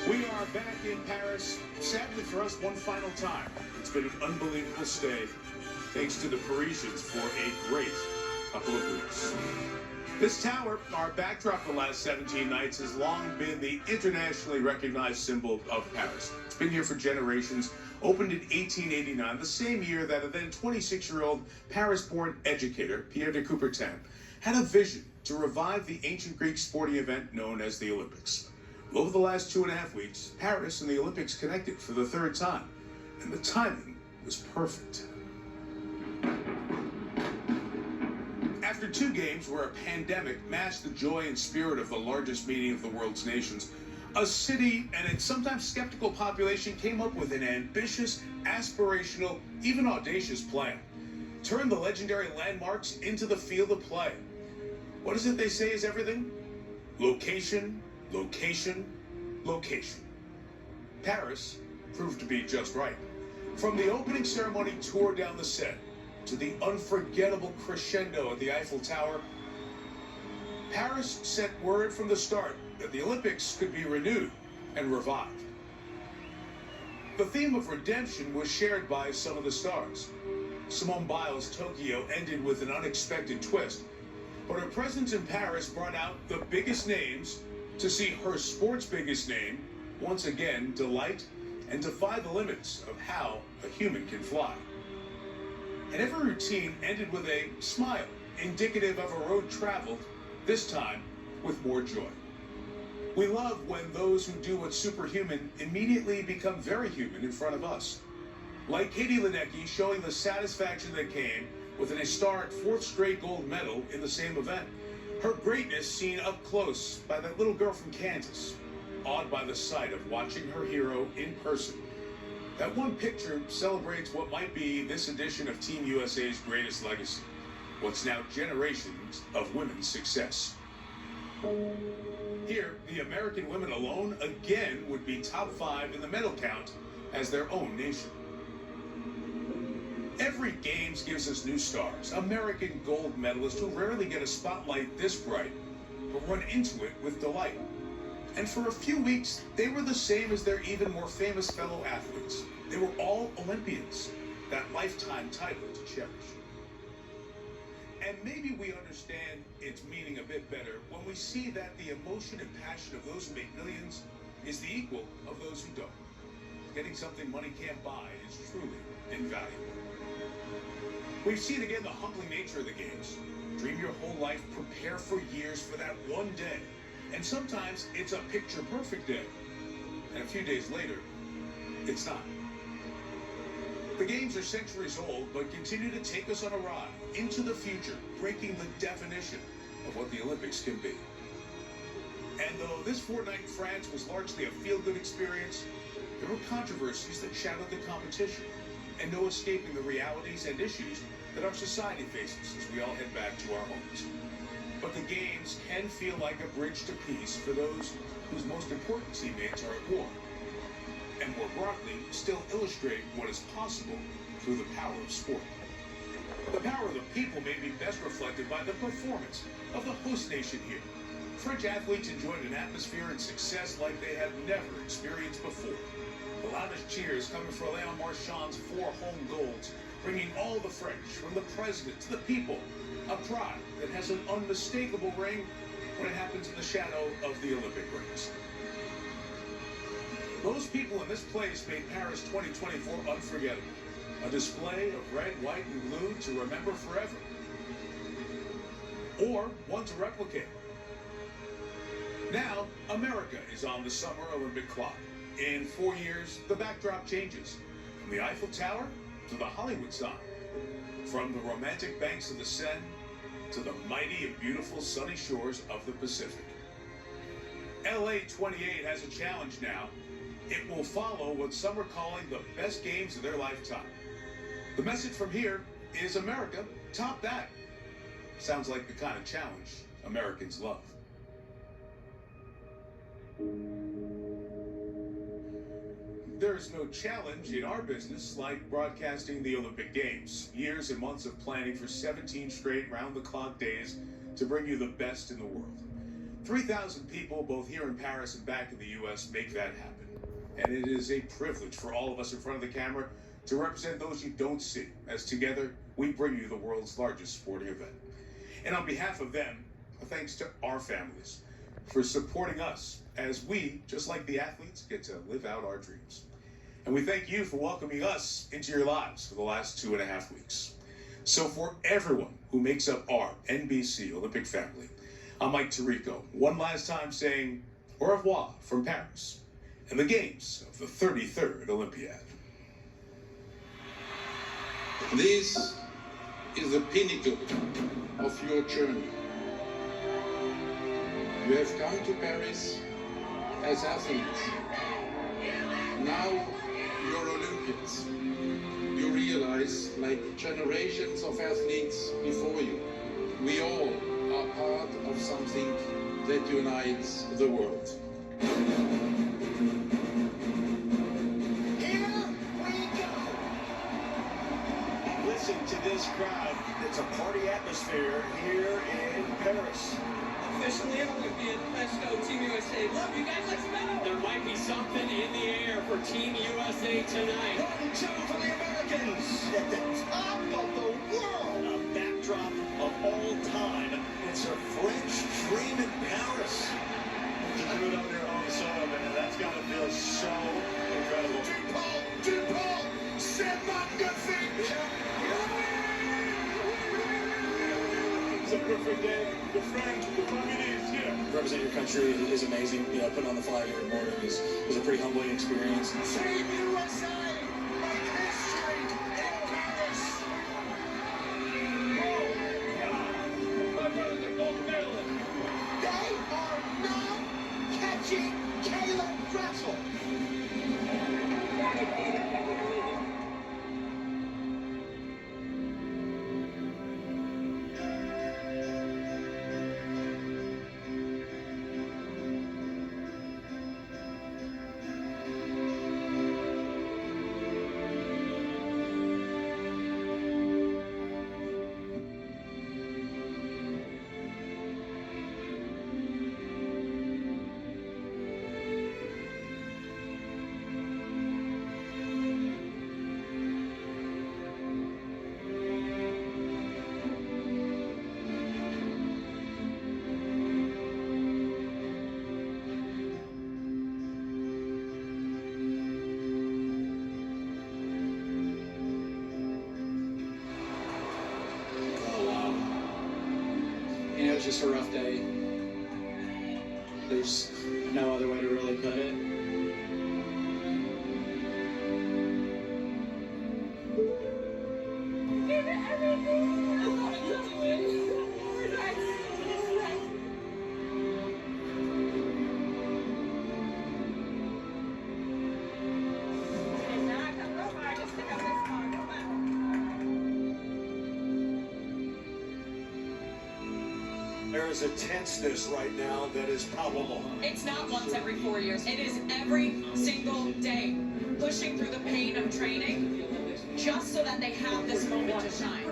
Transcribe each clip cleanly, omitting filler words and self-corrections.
We are back in Paris, sadly for us, one final time. It's been an unbelievable stay, thanks to the Parisians for a great couple of weeks. This tower, our backdrop for the last 17 nights, has long been the internationally recognized symbol of Paris. It's been here for generations, opened in 1889, the same year that a then 26-year-old Paris-born educator, Pierre de Coubertin, had a vision to revive the ancient Greek sporting event known as the Olympics. Over the last 2.5 weeks, Paris and the Olympics connected for the third time, and the timing was perfect. After 2 games where a pandemic masked the joy and spirit of the largest meeting of the world's nations, a city and its sometimes skeptical population came up with an ambitious, aspirational, even audacious plan. Turn the legendary landmarks into the field of play. What is it they say is everything? Location, location, location. Paris proved to be just right. From the opening ceremony tour down the Seine to the unforgettable crescendo at the Eiffel Tower, Paris sent word from the start that the Olympics could be renewed and revived. The theme of redemption was shared by some of the stars. Simone Biles' Tokyo ended with an unexpected twist, but her presence in Paris brought out the biggest names to see her sport's biggest name once again delight and defy the limits of how a human can fly. And every routine ended with a smile, indicative of a road traveled, this time with more joy. We love when those who do what's superhuman immediately become very human in front of us. Like Katie Ledecky showing the satisfaction that came with an historic 4th straight gold medal in the same event. Her greatness seen up close by that little girl from Kansas, awed by the sight of watching her hero in person. That one picture celebrates what might be this edition of Team USA's greatest legacy, what's now generations of women's success. Here, the American women alone again would be top 5 in the medal count as their own nation. Every Games gives us new stars, American gold medalists who rarely get a spotlight this bright, but run into it with delight. And for a few weeks, they were the same as their even more famous fellow athletes. They were all Olympians, that lifetime title to cherish. And maybe we understand its meaning a bit better when we see that the emotion and passion of those who make millions is the equal of those who don't. Getting something money can't buy is truly invaluable. We've seen again the humbling nature of the games. Dream your whole life, prepare for years for that one day. And sometimes it's a picture-perfect day. And a few days later, it's not. The games are centuries old, but continue to take us on a ride into the future, breaking the definition of what the Olympics can be. And though this fortnight in France was largely a feel-good experience, there were controversies that shadowed the competition, and no escaping the realities and issues that our society faces as we all head back to our homes. But the games can feel like a bridge to peace for those whose most important teammates are at war, and more broadly, still illustrate what is possible through the power of sport. The power of the people may be best reflected by the performance of the host nation here. French athletes enjoyed an atmosphere and success like they have never experienced before. The loudest cheers coming for Léon Marchand's 4 home goals, bringing all the French, from the president to the people, a pride that has an unmistakable ring when it happens in the shadow of the Olympic rings. Those people in this place made Paris 2024 unforgettable. A display of red, white, and blue to remember forever. Or one to replicate. Now, America is on the Summer Olympic clock. In 4 years, the backdrop changes. From the Eiffel Tower to the Hollywood sign. From the romantic banks of the Seine to the mighty and beautiful sunny shores of the Pacific. LA 28 has a challenge now. It will follow what some are calling the best games of their lifetime. The message from here is America, top that. Sounds like the kind of challenge Americans love. There is no challenge in our business like broadcasting the Olympic Games. Years and months of planning for 17 straight round-the-clock days to bring you the best in the world. 3,000 people, both here in Paris and back in the U.S., make that happen. And it is a privilege for all of us in front of the camera to represent those you don't see, as together we bring you the world's largest sporting event. And on behalf of them, thanks to our families for supporting us as we, just like the athletes, get to live out our dreams. And we thank you for welcoming us into your lives for the last 2.5 weeks. So for everyone who makes up our NBC Olympic family, I'm Mike Tirico, one last time saying au revoir from Paris and the games of the 33rd Olympiad. This is the pinnacle of your journey. You have come to Paris as athletes. Now you're Olympians. You realize, like generations of athletes before you, we all are part of something that unites the world. Listen to this crowd. It's a party atmosphere here in Paris. Officially an Olympian. Let's go, Team USA. Love you guys. Let's go. There might be something in the air for Team USA tonight. One, two for the Americans at the top of the world. A backdrop of all time. It's a French dream in Paris. You do it up there on the soil, man. That's got to feel so incredible. DuPont, c'est magnifique. It's a perfect day. The friend, the family is here. Represent your country is amazing. You know, putting on the flag here in morning is a pretty humbling experience. Team USA make history in Paris. My brother's a gold medalist. They are not catching Caleb Drexel. You know, it's just a rough day. There's no other way to really put it. There is a tenseness right now that is palpable. It's not once every 4 years. It is every single day, pushing through the pain of training, just so that they have this moment to shine.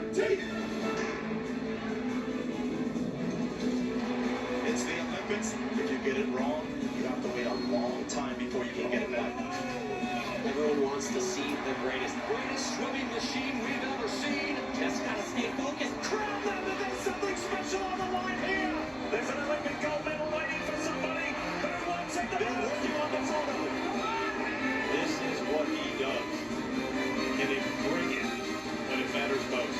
It's the Olympics. If you get it wrong, you have to wait a long time before you can get it right. Everyone wants to see the greatest swimming machine we've ever seen. Just gotta stay focused. Crown them that there's something special on the line here. There's an Olympic gold medal waiting for somebody. Who wants it? They're working on the photo. This is what he does. And they bring it when it matters most.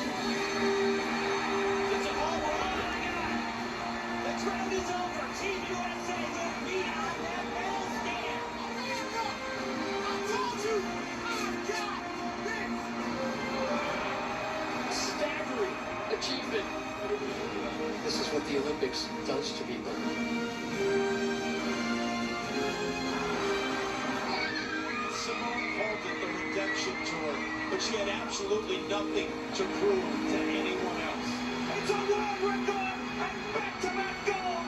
It's a home run. The round is over. Team USA will be out that medal stand. I told you, I got this. Staggering achievement. This is what the Olympics does to people. Simone called it the redemption tour, but she had absolutely nothing to prove to anyone else. It's a world record and back-to-back gold.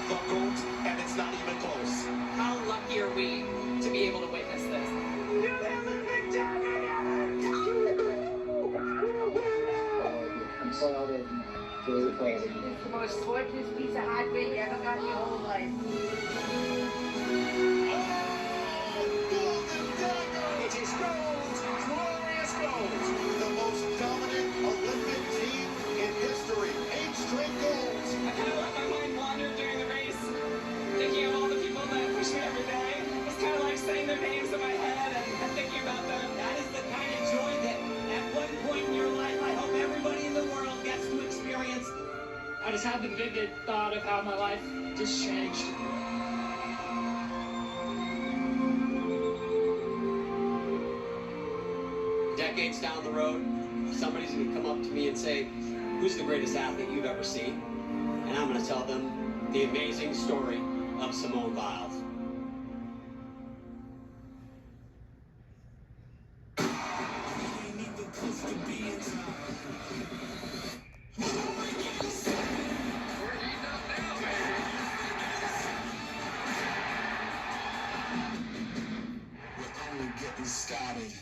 The gold, and it's not even close. How lucky are we to be able to witness this? You're the Olympic champion! I'm so honored to really play. It's the most gorgeous piece of hot meat you ever got. forgotten your whole life. It is gold, glorious gold. The most dominant Olympic team in history. 8 straight golds. I kind of let my mind wander during the race, thinking of all the people that push me every day. It's kind of like saying their names in my head and thinking about them. That is the kind of joy that at one point in your life, I hope everybody in the world gets to experience. I just had the vivid thought of how my life just changed. Decades down the road, somebody's going to come up to me and say, who's the greatest athlete you've ever seen? And I'm going to tell them the amazing story of Simone Biles. We're only getting started.